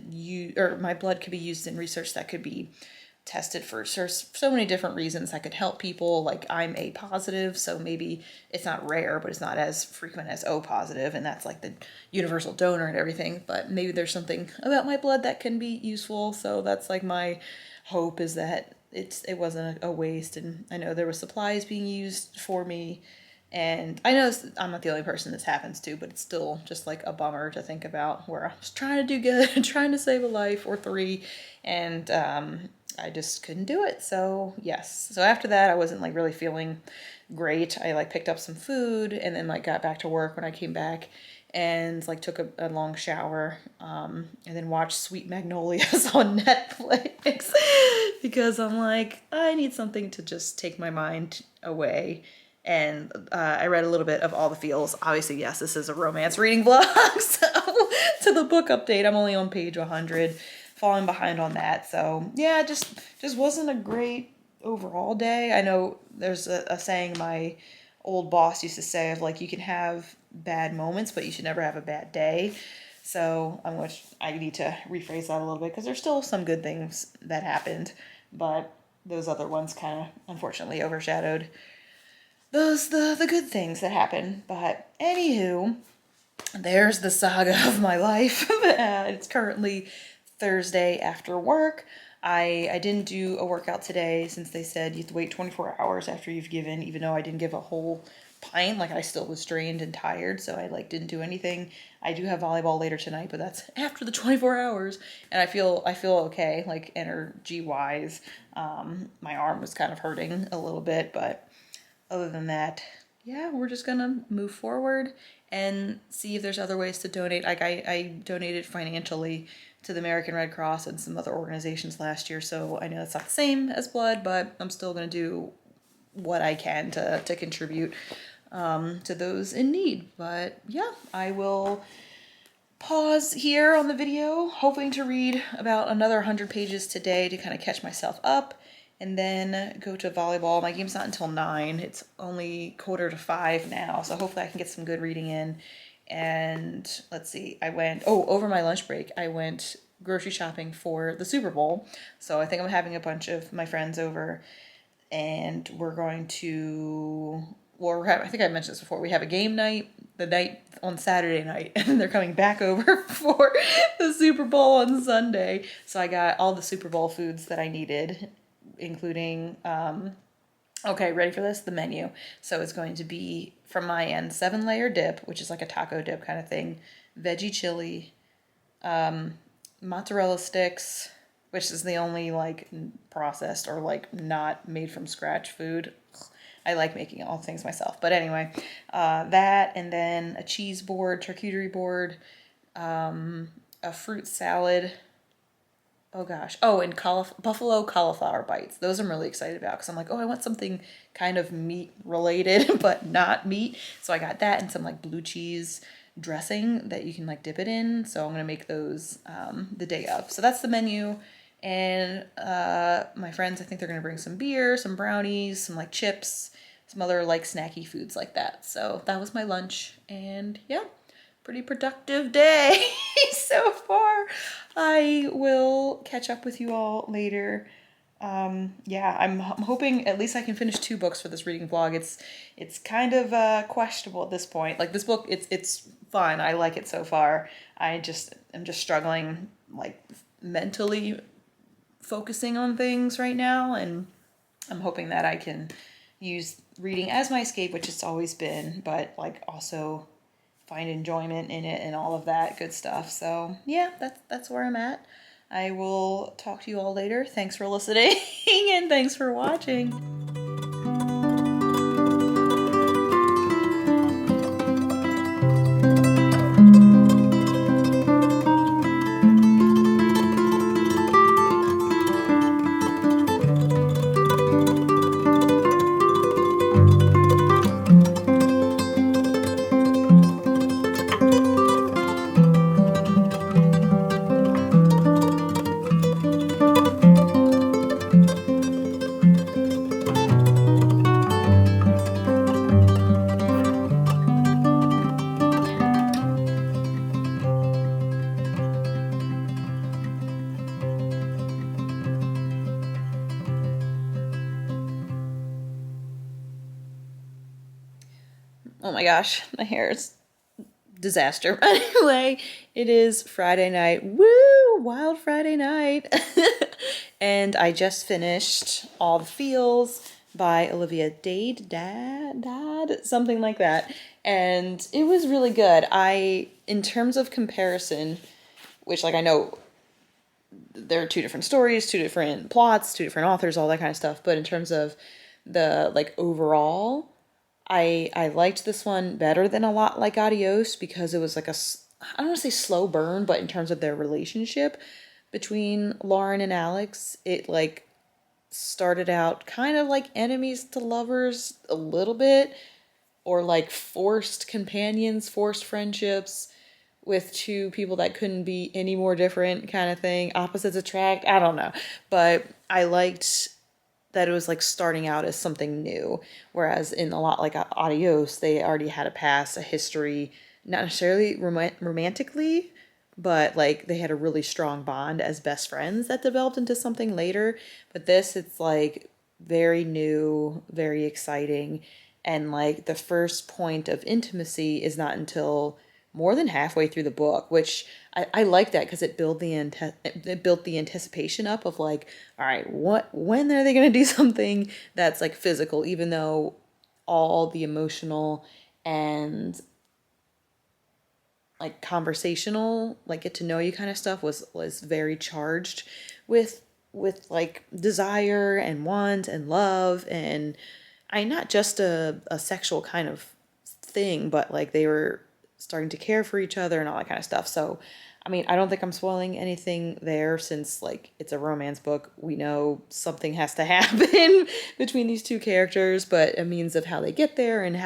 use, or my blood could be used in research that could be tested for so many different reasons that could help people. Like I'm A positive, so maybe it's not rare, but it's not as frequent as O positive, and that's like the universal donor and everything. But maybe there's something about my blood that can be useful. So that's like my hope, is that it wasn't a waste. And I know there were supplies being used for me, and I know I'm not the only person this happens to, but it's still just like a bummer to think about, where I was trying to do good, trying to save a life or three, and I just couldn't do it. So yes. So after that, I wasn't like really feeling great. I like picked up some food, and then like got back to work when I came back, and like took a long shower, and then watched Sweet Magnolias on Netflix because I'm like, I need something to just take my mind away. And I read a little bit of All the Feels. Obviously, yes, this is a romance reading vlog. So to the book update, I'm only on page 100, falling behind on that. So yeah, just wasn't a great overall day. I know there's a saying my old boss used to say of like, you can have bad moments, but you should never have a bad day. So I need to rephrase that a little bit, because there's still some good things that happened, but those other ones kind of unfortunately overshadowed the good things that happened. But anywho, there's the saga of my life. It's currently Thursday after work. I didn't do a workout today, since they said you have to wait 24 hours after you've given, even though I didn't give a whole pint. Like I still was drained and tired, so I like didn't do anything. I do have volleyball later tonight, but that's after the 24 hours, and I feel okay, like energy wise. My arm was kind of hurting a little bit, but other than that, yeah, we're just gonna move forward and see if there's other ways to donate. Like I donated financially to the American Red Cross and some other organizations last year, so I know it's not the same as blood, but I'm still gonna do what I can to contribute to those in need. But yeah, I will pause here on the video, hoping to read about another 100 pages today to kind of catch myself up, and then go to volleyball. My game's not until 9. It's only 4:45 now, so hopefully I can get some good reading in. And let's see, over my lunch break, I went grocery shopping for the Super Bowl. So I think I'm having a bunch of my friends over, and we're going to I think I mentioned this before, we have a game night the night on Saturday night, and they're coming back over for the Super Bowl on Sunday. So I got all the Super Bowl foods that I needed, including, okay, ready for this? The menu. So it's going to be, from my end, 7-layer dip, which is like a taco dip kind of thing, veggie chili, mozzarella sticks, which is the only like processed or like not made from scratch food. I like making all things myself. But anyway, that, and then a cheese board, charcuterie board, a fruit salad. Oh gosh. Oh, and buffalo cauliflower bites. Those I'm really excited about because I'm like, oh, I want something kind of meat related, but not meat. So I got that and some like blue cheese dressing that you can like dip it in. So I'm going to make those the day of. So that's the menu. And my friends, I think they're going to bring some beer, some brownies, some like chips, some other like snacky foods like that. So that was my lunch. And yeah, pretty productive day so far. I will catch up with you all later. Yeah, I'm hoping at least I can finish 2 books for this reading vlog. It's kind of questionable at this point. Like this book, it's fun. I like it so far. I'm just struggling like mentally focusing on things right now, and I'm hoping that I can use reading as my escape, which it's always been, but like also find enjoyment in it and all of that good stuff. So yeah, that's where I'm at. I will talk to you all later. Thanks for listening and thanks for watching. Oh my gosh, my hair is disaster. Anyway, it is Friday night. Woo! Wild Friday night. And I just finished All the Feels by Olivia Dade, something like that. And it was really good. In terms of comparison, which like I know there are 2 different stories, 2 different plots, 2 different authors, all that kind of stuff. But in terms of the like overall, I liked this one better than a lot like ADIÓS because it was like I don't want to say slow burn, but in terms of their relationship between Lauren and Alex, it like started out kind of like enemies to lovers a little bit, or like forced companions, forced friendships with 2 people that couldn't be any more different kind of thing. Opposites attract, I don't know. But I liked that it was like starting out as something new, whereas in a lot like ADIÓS, they already had a past, a history, not necessarily romantically, but like they had a really strong bond as best friends that developed into something later. But this, it's like very new, very exciting, and like the first point of intimacy is not until more than halfway through the book, which I like that because it built the anticipation up of like, all right, when are they going to do something that's like physical, even though all the emotional and like conversational, like get to know you kind of stuff was very charged with like desire and want and love, and not just a sexual kind of thing, but like they were starting to care for each other and all that kind of stuff. So, I mean, I don't think I'm spoiling anything there since like it's a romance book. We know something has to happen between these 2 characters, but a means of how they get there and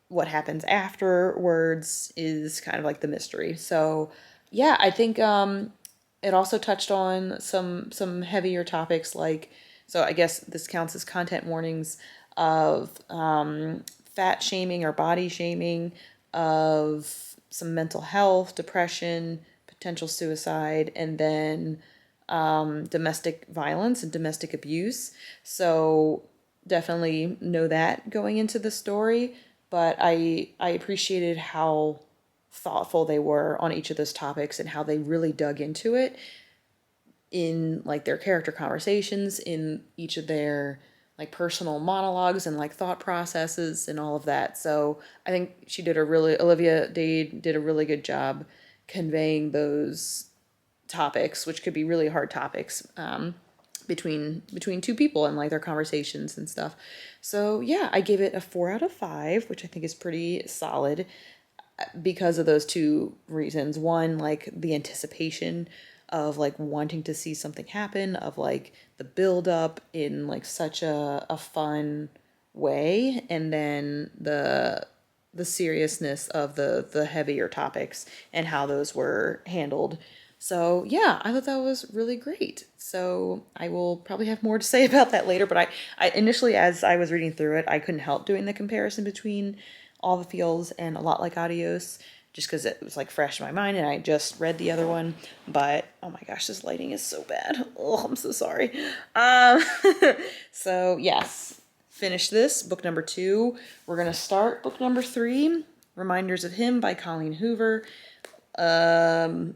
what happens afterwards is kind of like the mystery. So, yeah, I think it also touched on some heavier topics like, so I guess this counts as content warnings of fat shaming or body shaming, of some mental health, depression, potential suicide, and then domestic violence and domestic abuse. So definitely know that going into the story, but I appreciated how thoughtful they were on each of those topics and how they really dug into it in like their character conversations, in each of their like personal monologues and like thought processes and all of that. So I think Olivia Dade did a really good job conveying those topics, which could be really hard topics, between two people and like their conversations and stuff. So yeah, I gave it a 4 out of 5, which I think is pretty solid because of those two reasons. One, like the anticipation of like wanting to see something happen, of like the build up in like such a fun way, and then the seriousness of the heavier topics and how those were handled. So yeah, I thought that was really great. So I will probably have more to say about that later, but I initially, as I was reading through it, I couldn't help doing the comparison between All the Feels and A Lot Like ADIÓS, just because it was like fresh in my mind and I just read the other one. But oh my gosh, this lighting is so bad. Oh, I'm so sorry. So yes, finish this, book number 2. We're gonna start book number 3, Reminders of Him by Colleen Hoover. I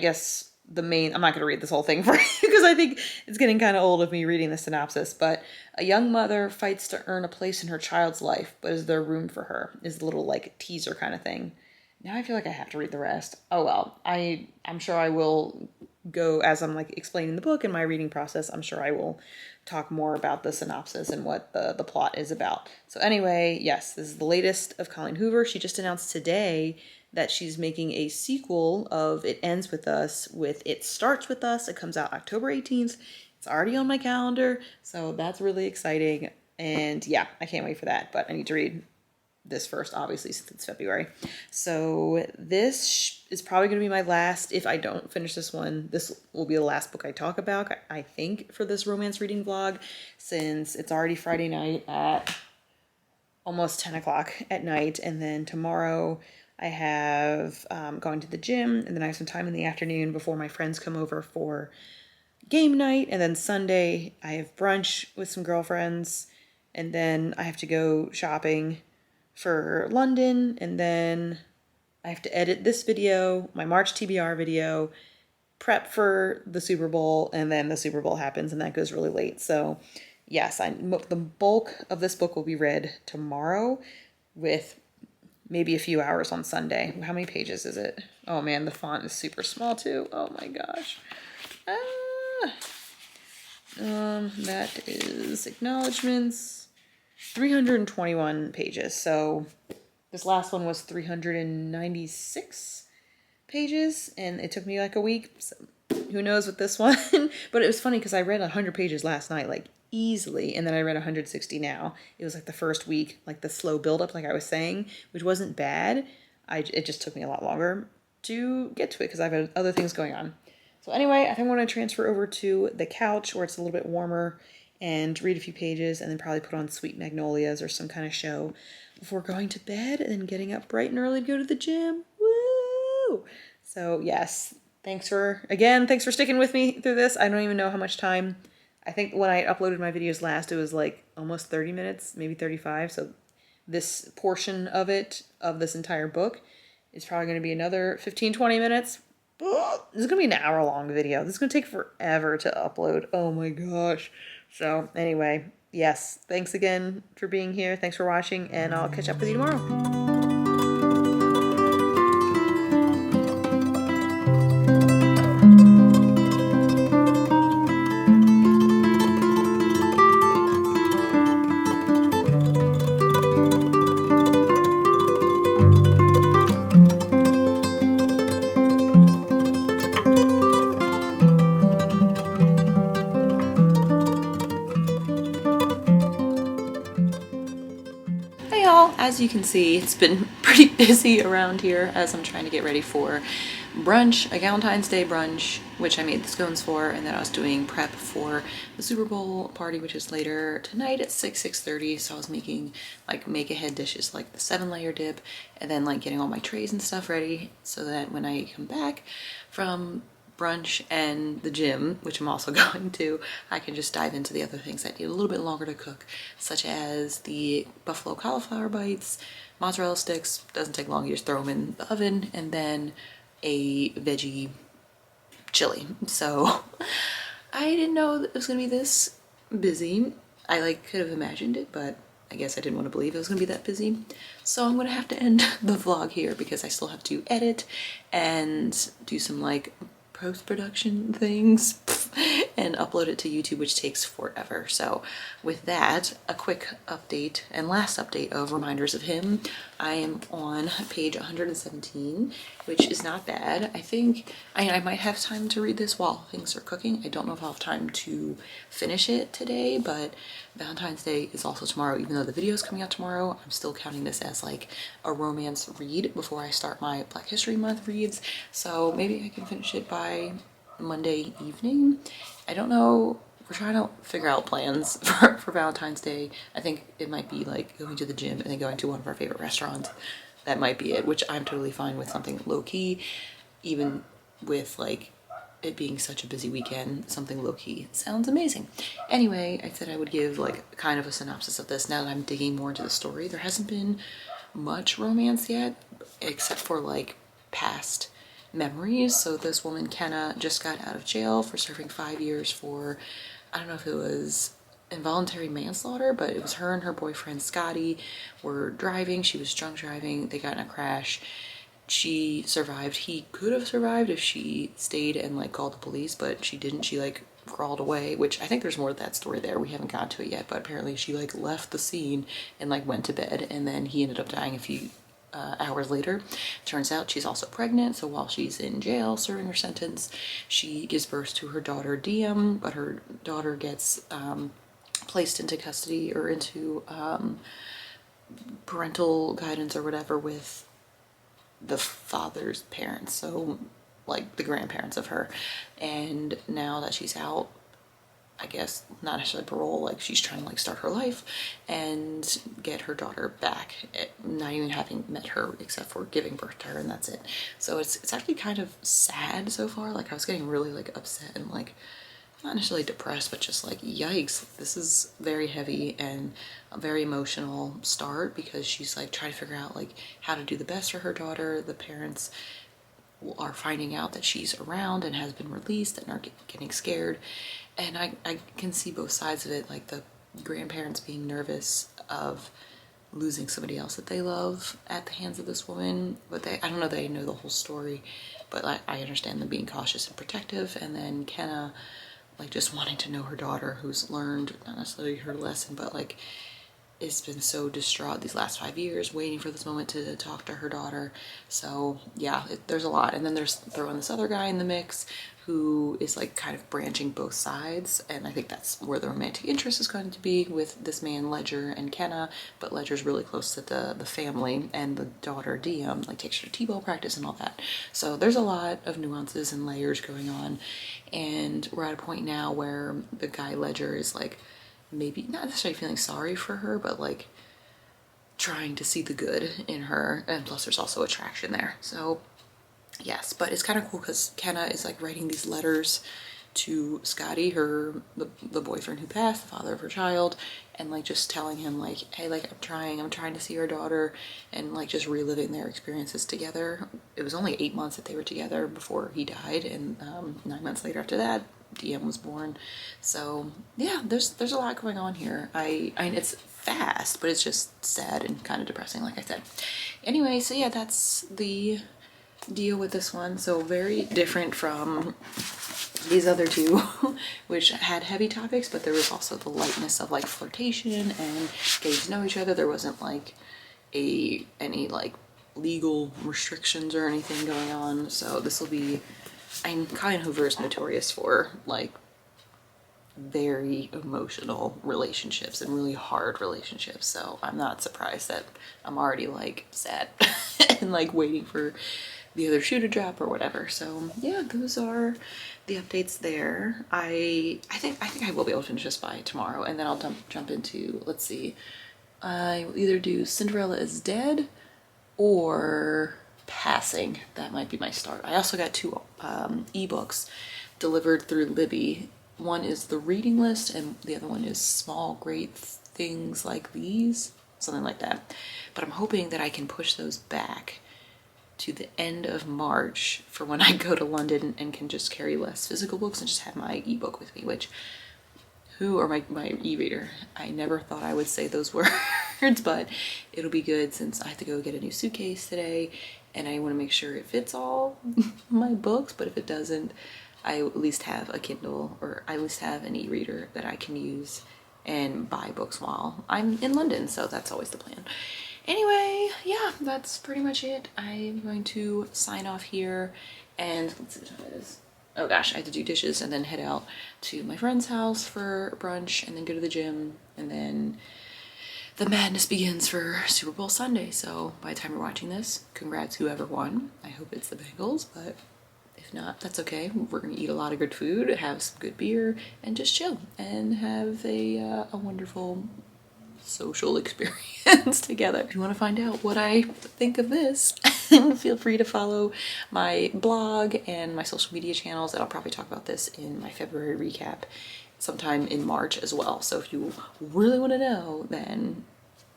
guess I'm not going to read this whole thing for you because I think it's getting kind of old of me reading the synopsis, but a young mother fights to earn a place in her child's life, but is there room for her? Is the little like teaser kind of thing. Now I feel like I have to read the rest. Oh well, I'm sure I will go as I'm like explaining the book and my reading process. I'm sure I will talk more about the synopsis and what the plot is about. So anyway, yes, this is the latest of Colleen Hoover. She just announced today that she's making a sequel of It Ends With Us with It Starts With Us. It comes out October 18th. It's already on my calendar, so that's really exciting. And yeah, I can't wait for that, but I need to read this first, obviously, since it's February. So this is probably going to be my last, if I don't finish this one, this will be the last book I talk about, I think, for this romance reading vlog, since it's already Friday night at almost 10 o'clock at night, and then tomorrow I have going to the gym, and then I have some time in the afternoon before my friends come over for game night, and then Sunday I have brunch with some girlfriends, and then I have to go shopping for London, and then I have to edit this video, my March TBR video, prep for the Super Bowl, and then the Super Bowl happens, and that goes really late. So yes, the bulk of this book will be read tomorrow, with maybe a few hours on Sunday. How many pages is it? Oh man, the font is super small too. Oh my gosh. That is acknowledgements. 321 pages. So this last one was 396 pages, and it took me like a week. So who knows with this one? But it was funny because I read 100 pages last night, like easily, and then I read 160 now. It was like the first week, like the slow buildup, like I was saying, which wasn't bad. It just took me a lot longer to get to it because I've had other things going on. So anyway, I think I'm going to transfer over to the couch where it's a little bit warmer and read a few pages, and then probably put on Sweet Magnolias or some kind of show before going to bed and then getting up bright and early to go to the gym. Woo! So yes, thanks for sticking with me through this. I don't even know how much time. I think when I uploaded my videos last, it was like almost 30 minutes, maybe 35. So this portion of this entire book, is probably going to be another 15-20 minutes. This is going to be an hour-long video. This is going to take forever to upload. Oh my gosh. So anyway, yes, thanks again for being here. Thanks for watching, and I'll catch up with you tomorrow. As you can see, it's been pretty busy around here as I'm trying to get ready for brunch, a Valentine's Day brunch, which I made the scones for, and then I was doing prep for the Super Bowl party, which is later tonight at 6:30. So I was making like make-ahead dishes like the 7-layer dip, and then like getting all my trays and stuff ready so that when I come back from brunch and the gym, which I'm also going to, I can just dive into the other things that need a little bit longer to cook, such as the buffalo cauliflower bites, mozzarella sticks, doesn't take long, you just throw them in the oven, and then a veggie chili. So I didn't know that it was gonna be this busy. I like could have imagined it, but I guess I didn't want to believe it was gonna be that busy. So I'm gonna have to end the vlog here because I still have to edit and do some like post-production things and upload it to YouTube, which takes forever. So with that, a quick update and last update of reminders of him. I am on page 117, which is not bad. I think I might have time to read this while things are cooking. I don't know if I'll have time to finish it today, but Valentine's Day is also tomorrow. Even though the video is coming out tomorrow, I'm still counting this as like a romance read before I start my Black History Month reads. So maybe I can finish it by Monday evening. I don't know. We're trying to figure out plans for Valentine's Day. I think it might be like going to the gym and then going to one of our favorite restaurants. That might be it, which I'm totally fine with, something low-key, even with like it being such a busy weekend. Something low-key sounds amazing. Anyway, I said I would give like kind of a synopsis of this now that I'm digging more into the story. There hasn't been much romance yet, except for like past memories. So this woman, Kenna, just got out of jail for serving 5 years for, I don't know if it was involuntary manslaughter, but it was her and her boyfriend Scotty were driving. She was drunk driving. They got in a crash. She survived. He could have survived if she stayed and like called the police, but she didn't. She like crawled away, which I think there's more to that story there. We haven't got to it yet, but apparently she like left the scene and like went to bed, and then he ended up dying a few hours later. Turns out she's also pregnant, so while she's in jail serving her sentence, she gives birth to her daughter Diem, but her daughter gets placed into custody or into parental guidance or whatever with the father's parents, so like the grandparents of her. And now that she's out, I guess not necessarily parole, like she's trying to like start her life and get her daughter back, not even having met her except for giving birth to her, and that's it. So it's actually kind of sad so far. Like I was getting really like upset and like not necessarily depressed, but just like yikes, this is very heavy and a very emotional start, because she's like trying to figure out like how to do the best for her daughter. The parents are finding out that she's around and has been released and are getting scared, and I can see both sides of it, like the grandparents being nervous of losing somebody else that they love at the hands of this woman, but I don't know they know the whole story, but I understand them being cautious and protective. And then Kenna like just wanting to know her daughter, who's learned not necessarily her lesson, but like it's been so distraught these last 5 years waiting for this moment to talk to her daughter. So yeah, there's a lot. And then there's throwing this other guy in the mix who is like kind of branching both sides, and I think that's where the romantic interest is going to be with this man Ledger and Kenna. But Ledger's really close to the family, and the daughter Diem like takes her to t-ball practice and all that. So there's a lot of nuances and layers going on, and we're at a point now where the guy Ledger is like maybe not necessarily feeling sorry for her, but like trying to see the good in her, and plus there's also attraction there. So yes, but it's kind of cool because Kenna is like writing these letters to Scotty, the boyfriend who passed, the father of her child, and like just telling him like, hey, like I'm trying to see your daughter, and like just reliving their experiences together. It was only 8 months that they were together before he died, and 9 months later after that DM was born. So yeah, there's a lot going on here. I mean, it's fast, but it's just sad and kind of depressing, like I said. Anyway, so yeah, that's the deal with this one. So very different from these other two which had heavy topics, but there was also the lightness of like flirtation and getting to know each other. There wasn't like any like legal restrictions or anything going on. So this will be, Colleen Hoover is notorious for like very emotional relationships and really hard relationships, so I'm not surprised that I'm already like sad and like waiting for the other shoe to drop or whatever. So yeah, those are the updates there. I think I will be able to finish this by tomorrow, and then I'll jump into, let's see, I will either do Cinderella is Dead or passing. That might be my start. I also got 2 ebooks delivered through Libby. One is The Reading List and the other one is Small Great Things Like These, something like that. But I'm hoping that I can push those back to the end of March for when I go to London and can just carry less physical books and just have my ebook with me, which or my e-reader. I never thought I would say those words, but it'll be good since I have to go get a new suitcase today and I want to make sure it fits all my books, but if it doesn't, I at least have a Kindle, or I at least have an e-reader that I can use and buy books while I'm in London, so that's always the plan. Anyway, yeah, that's pretty much it. I'm going to sign off here and let's see what time it is. Oh gosh, I have to do dishes and then head out to my friend's house for brunch and then go to the gym, and then the madness begins for Super Bowl Sunday. So by the time you're watching this, congrats whoever won. I hope it's the Bengals, but if not, that's okay. We're gonna eat a lot of good food, have some good beer, and just chill and have a wonderful social experience together. If you want to find out what I think of this, feel free to follow my blog and my social media channels, and I'll probably talk about this in my February recap sometime in March as well. So if you really want to know, then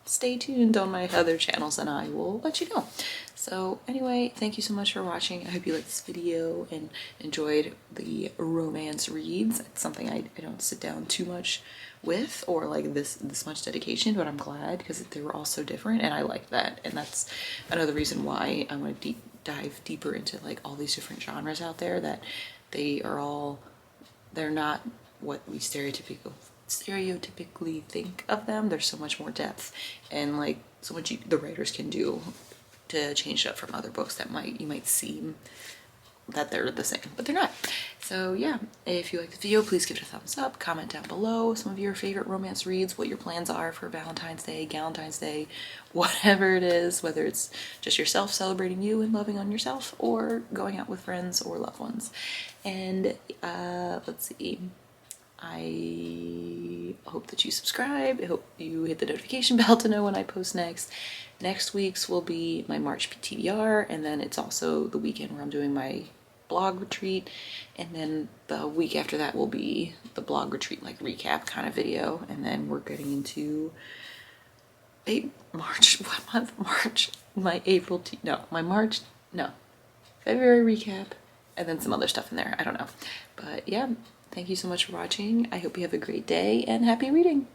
stay tuned on my other channels and I will let you know. So anyway, thank you so much for watching. I hope you liked this video and enjoyed the romance reads. It's something I don't sit down too much with, or like this much dedication, but I'm glad because they were all so different and I like that. And that's another reason why I want to dive deeper into like all these different genres out there, that they're not what we stereotypically think of them. There's so much more depth and like so much the writers can do to change it up from other books that you might seem that they're the same, but they're not. So yeah, if you like the video, please give it a thumbs up, comment down below some of your favorite romance reads, what your plans are for Valentine's Day, Galentine's Day, whatever it is, whether it's just yourself celebrating you and loving on yourself, or going out with friends or loved ones. And let's see, I hope that you subscribe. I hope you hit the notification bell to know when I post next. Next week's will be my March TBR, and then it's also the weekend where I'm doing my blog retreat, and then the week after that will be the blog retreat like recap kind of video, and then we're getting into March, what month? March, my February recap, and then some other stuff in there, I don't know. But yeah, thank you so much for watching. I hope you have a great day and happy reading.